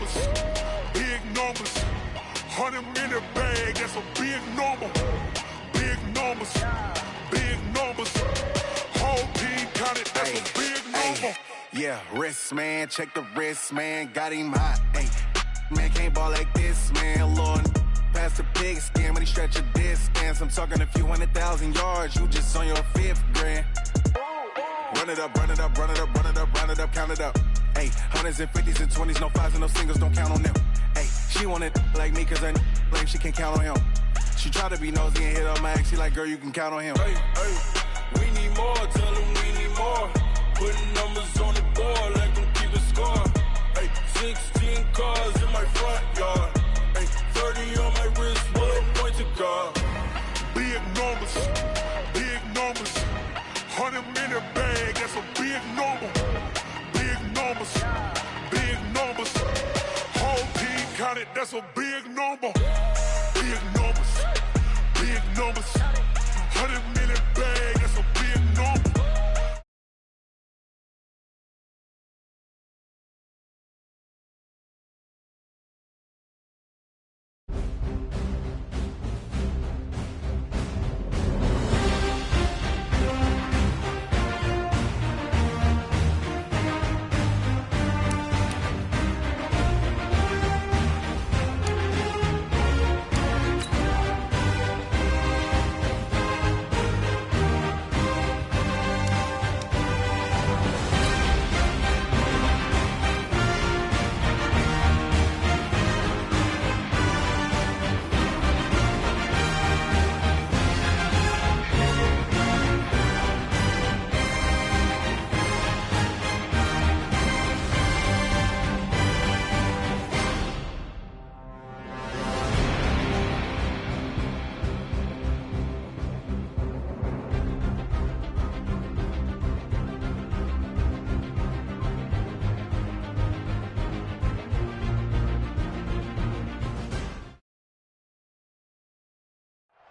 numbers, big numbers. 100-minute bag, that's a big number. Big numbers, big numbers. Whole team counted, that's a big number. Yeah, wrist, man, check the wrist, man, got him hot. Ay, man, can't ball like this, man, Lord. Past the pig skin when he stretch a distance. I'm talking a few 100,000 yards, you just on your 5th grand. Run it up, run it up, run it up, run it up, run it up, count it up. Ay, hundreds and 50s and 20s, no 5s and no singles, don't count on them. Ay, she want it like me, cause her blame, she can't count on him. She try to be nosy and hit up my ex, she like, girl, you can count on him. Hey, we need more, tell them we need more. Putting numbers on the board, let them keep a score. Hey, 16 cars in my front yard. Hey, 30 on my wrist, one point to guard. Big numbers, big numbers. 100-minute bag, that's a big number. Big numbers, big numbers. Whole team counted, that's a big number. Big numbers, big numbers. 100-minute bag, that's a big number.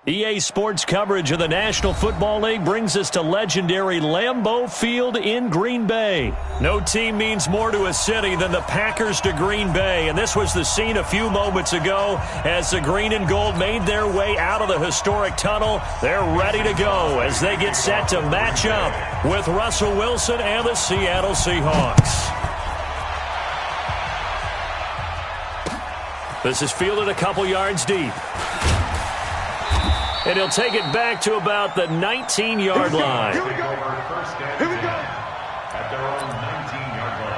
EA Sports coverage of the National Football League brings us to legendary Lambeau Field in Green Bay. No team means more to a city than the Packers to Green Bay, and this was the scene a few moments ago as the green and gold made their way out of the historic tunnel. They're ready to go as they get set to match up with Russell Wilson and the Seattle Seahawks. This is fielded a couple yards deep. And he'll take it back to about the 19-yard line. Here we go. Here we go. At their own 19-yard line.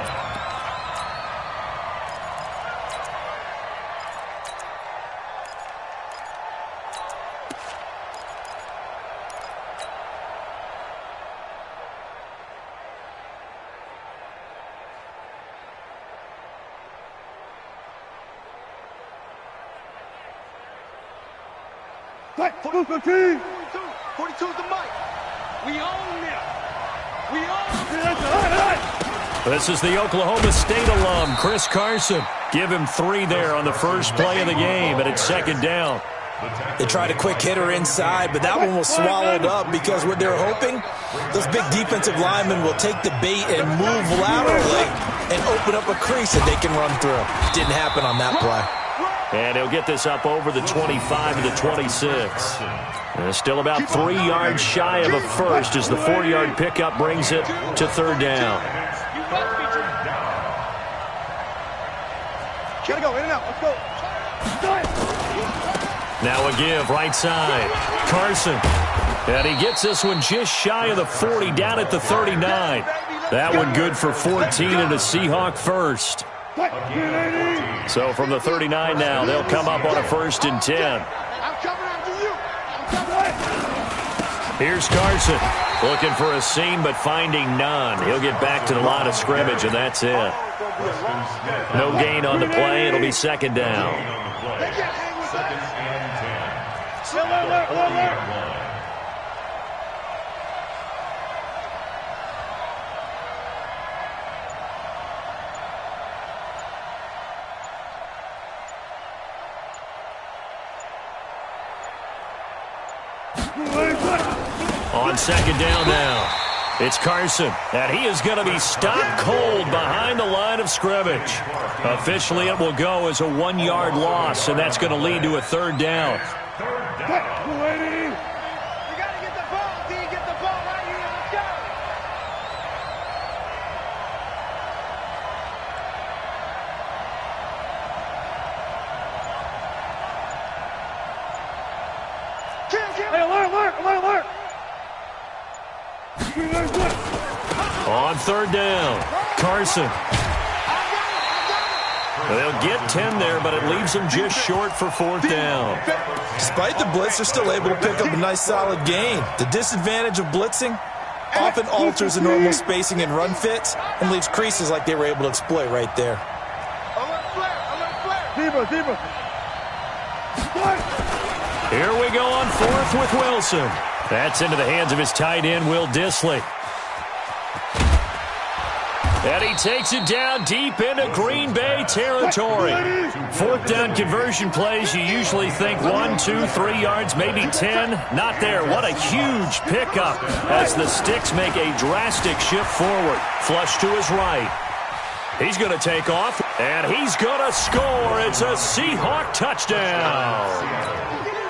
Right, 42 is the mic. We own this. We own this. This is the Oklahoma State alum, Chris Carson. Give him 3 there on the first play of the game, and it's second down. They tried a quick hitter inside, but that one was swallowed up because what they're hoping, those big defensive linemen will take the bait and move laterally and open up a crease that they can run through. Didn't happen on that play. And he'll get this up over the 25 to the 26. And still about 3 yards shy of a first as the 4-yard pickup brings it to third down. Gotta go, in and out, let's go. Now a give, right side. Carson. And he gets this one just shy of the 40, down at the 39. That one good for 14 and a Seahawk first. So from the 39 now, they'll come up on a 1st and 10. Here's Carson. Looking for a seam, but finding none. He'll get back to the line of scrimmage, and that's it. No gain on the play. It'll be second down. Second and 10. On second down now. It's Carson, and he is going to be stopped cold behind the line of scrimmage. Officially, it will go as a 1-yard loss, and that's going to lead to a third down. On third down, Carson. They'll get 10 there, but it leaves them just short for fourth down. Despite the blitz, they're still able to pick up a nice solid gain. The disadvantage of blitzing often alters the normal spacing and run fits and leaves creases like they were able to exploit right there. Here we go on fourth with Wilson. That's into the hands of his tight end, Will Dissly. And he takes it down deep into Green Bay territory. Fourth down conversion plays, you usually think 1, 2, 3 yards, maybe 10. Not there. What a huge pickup as the Sticks make a drastic shift forward. Flush to his right. He's going to take off, and he's going to score. It's a Seahawk touchdown.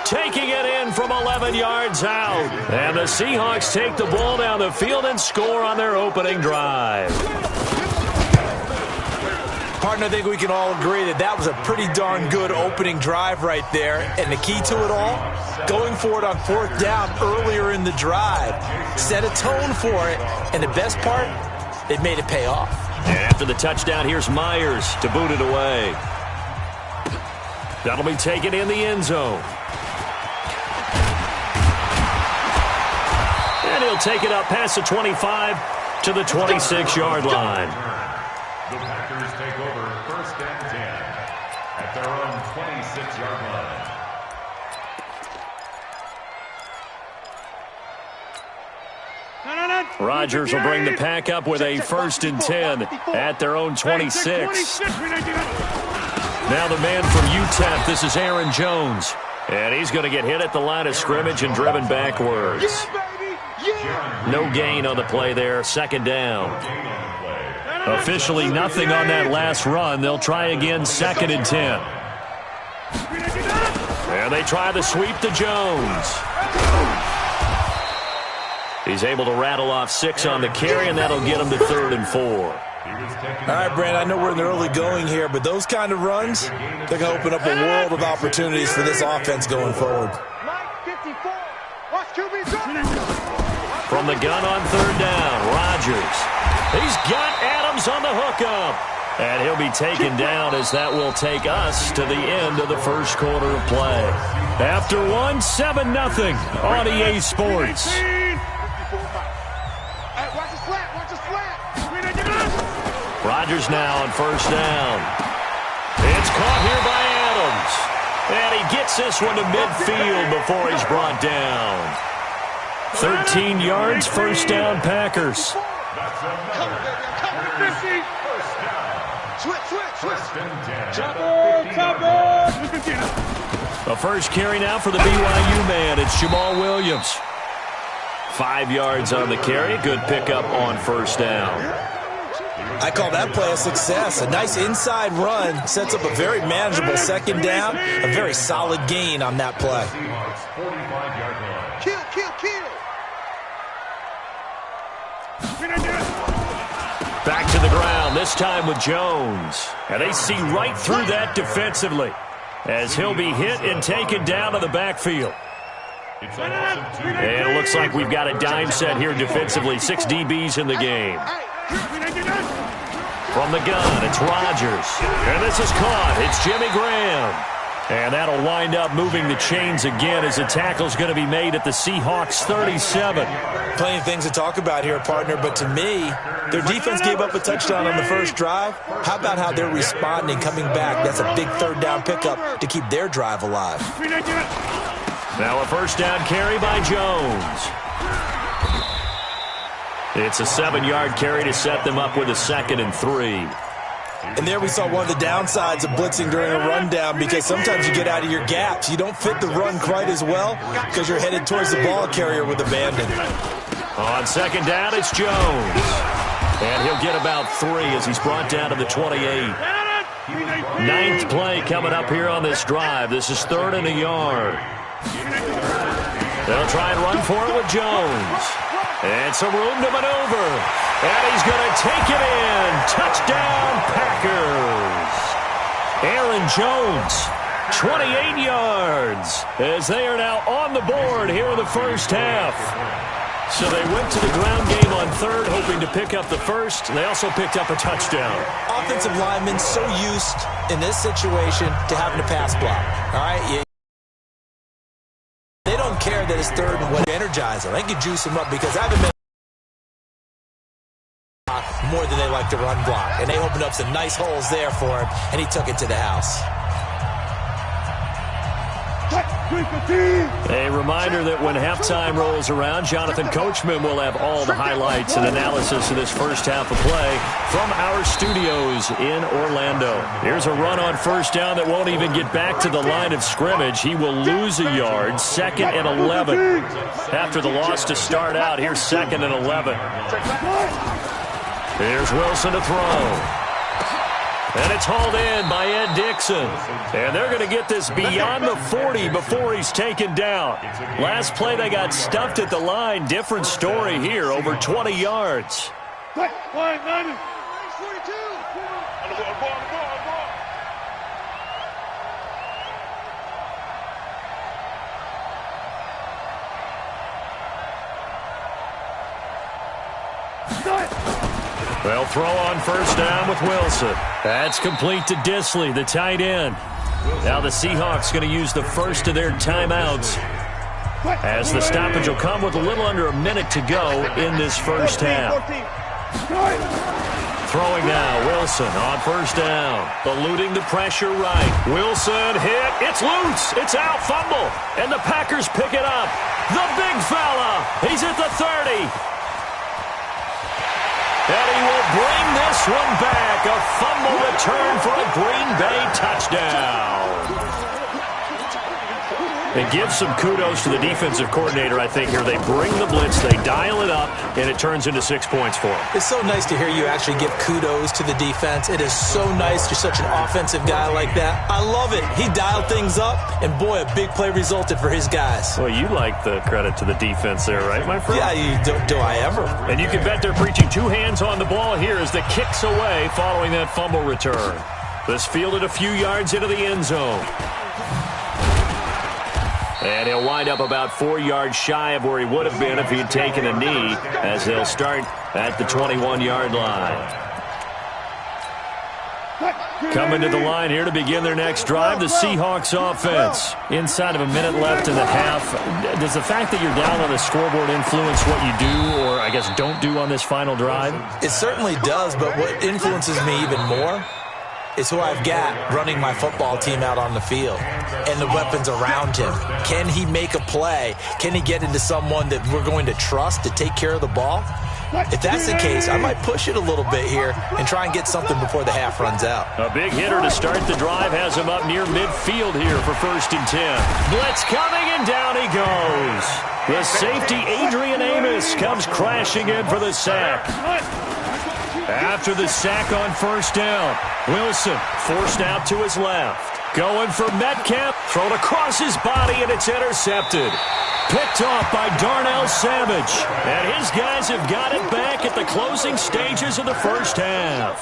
Taking it in from 11 yards out. And the Seahawks take the ball down the field and score on their opening drive. Partner, I think we can all agree that that was a pretty darn good opening drive right there. And the key to it all, going for it on fourth down earlier in the drive. Set a tone for it. And the best part, they made it pay off. And after the touchdown, here's Myers to boot it away. That'll be taken in the end zone. And he'll take it up past the 25 to the 26-yard line. The Packers take over first and 10 at their own 26-yard line. Rodgers will bring the pack up with a first and 10 at their own 26. Now the man from UTEP, this is Aaron Jones. And he's going to get hit at the line of scrimmage and driven backwards. No gain on the play there, second down. Officially nothing on that last run. They'll try again, second and 10. And they try the sweep to Jones. He's able to rattle off 6 on the carry, and that'll get him to 3rd and 4. All right, Brand, I know we're in the early going here, but those kind of runs, they're going to open up a world of opportunities for this offense going forward. From the gun on third down, Rodgers. He's got Adams on the hookup. And he'll be taken down as that will take us to the end of the first quarter of play. After one, 7-0 on EA Sports. Rodgers now on first down. It's caught here by Adams. And he gets this one to midfield before he's brought down. 13 yards, first down, Packers. A first carry now for the BYU man. It's Jamal Williams. 5 yards on the carry. Good pickup on first down. I call that play a success. A nice inside run sets up a very manageable second down. A very solid gain on that play. Kill. Back to the ground, this time with Jones. And they see right through that defensively as he'll be hit and taken down to the backfield. And it looks like we've got a dime set here defensively. 6 DBs in the game. From the gun, it's Rodgers. And this is caught. It's Jimmy Graham. And that'll wind up moving the chains again as the tackle's going to be made at the Seahawks 37. Plenty of things to talk about here, partner, but to me, their defense gave up a touchdown on the first drive. How about how they're responding, coming back? That's a big third down pickup to keep their drive alive. Now a first down carry by Jones. It's a 7-yard carry to set them up with a 2nd and 3. And there we saw one of the downsides of blitzing during a rundown, because sometimes you get out of your gaps. You don't fit the run quite as well because you're headed towards the ball carrier with abandon. On second down, it's Jones. And he'll get about 3 as he's brought down to the 28. 9th play coming up here on this drive. This is 3rd and a yard. They'll try and run for it with Jones. And some room to maneuver. And he's going to take it in. Touchdown, Packers. Aaron Jones, 28 yards, as they are now on the board here in the first half. So they went to the ground game on 3rd, hoping to pick up the first. They also picked up a touchdown. Offensive linemen so used in this situation to having to pass block. All right? They don't care that it's 3rd and what energize them. They can juice them up because I haven't been more than they like to run block. And they opened up some nice holes there for him, and he took it to the house. A reminder that when halftime rolls around, Jonathan Coachman will have all the highlights and analysis of this first half of play from our studios in Orlando. Here's a run on first down that won't even get back to the line of scrimmage. He will lose a yard, 2nd and 11. After the loss to start out, here's 2nd and 11. Here's Wilson to throw. And it's hauled in by Ed Dixon. And they're going to get this beyond the 40 before he's taken down. Last play, they got stuffed at the line. Different story here, over 20 yards. They'll throw on first down with Wilson. That's complete to Disley, the tight end. Now the Seahawks going to use the first of their timeouts, as the stoppage will come with a little under a minute to go in this first half. Throwing now, Wilson on first down. Eluding the pressure right. Wilson hit. It's loose. It's out. Fumble. And the Packers pick it up. The big fella. He's at the 30. And he will bring this one back. A fumble return for a Green Bay touchdown. It gives some kudos to the defensive coordinator, I think, here. They bring the blitz, they dial it up, and it turns into 6 points for them. It's so nice to hear you actually give kudos to the defense. It is so nice. You're such an offensive guy like that. I love it. He dialed things up, and boy, a big play resulted for his guys. Well, you like the credit to the defense there, right, my friend? Yeah, do I ever. And you can bet they're preaching 2 hands on the ball here as the kick's away following that fumble return. This fielded a few yards into the end zone. And he'll wind up about 4 yards shy of where he would have been if he had taken a knee, as they'll start at the 21-yard line. Coming to the line here to begin their next drive, the Seahawks offense. Inside of a minute left in the half, does the fact that you're down on the scoreboard influence what you do, or I guess don't do on this final drive? It certainly does, but what influences me even more is who I've got running my football team out on the field and the weapons around him. Can he make a play? Can he get into someone that we're going to trust to take care of the ball? If that's the case, I might push it a little bit here and try and get something before the half runs out. A big hitter to start the drive has him up near midfield here for 1st and 10. Blitz coming, and down he goes. The safety, Adrian Amos, comes crashing in for the sack. After the sack on first down, Wilson forced out to his left. Going for Metcalf, thrown across his body, and it's intercepted. Picked off by Darnell Savage. And his guys have got it back at the closing stages of the first half.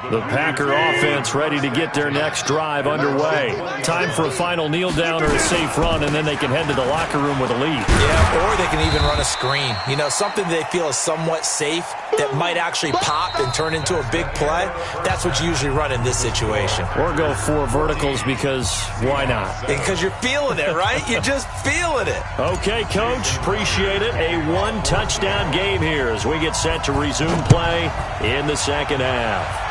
The Packer offense ready to get their next drive underway. Time for a final kneel down or a safe run, and then they can head to the locker room with a lead. Yeah, or they can even run a screen. You know, something they feel is somewhat safe that might actually pop and turn into a big play. That's what you usually run in this situation. Or go 4 verticals, because why not? Because you're feeling it, right? You're just feeling it. Okay, Coach, appreciate it. A 1-touchdown game here as we get set to resume play in the second half.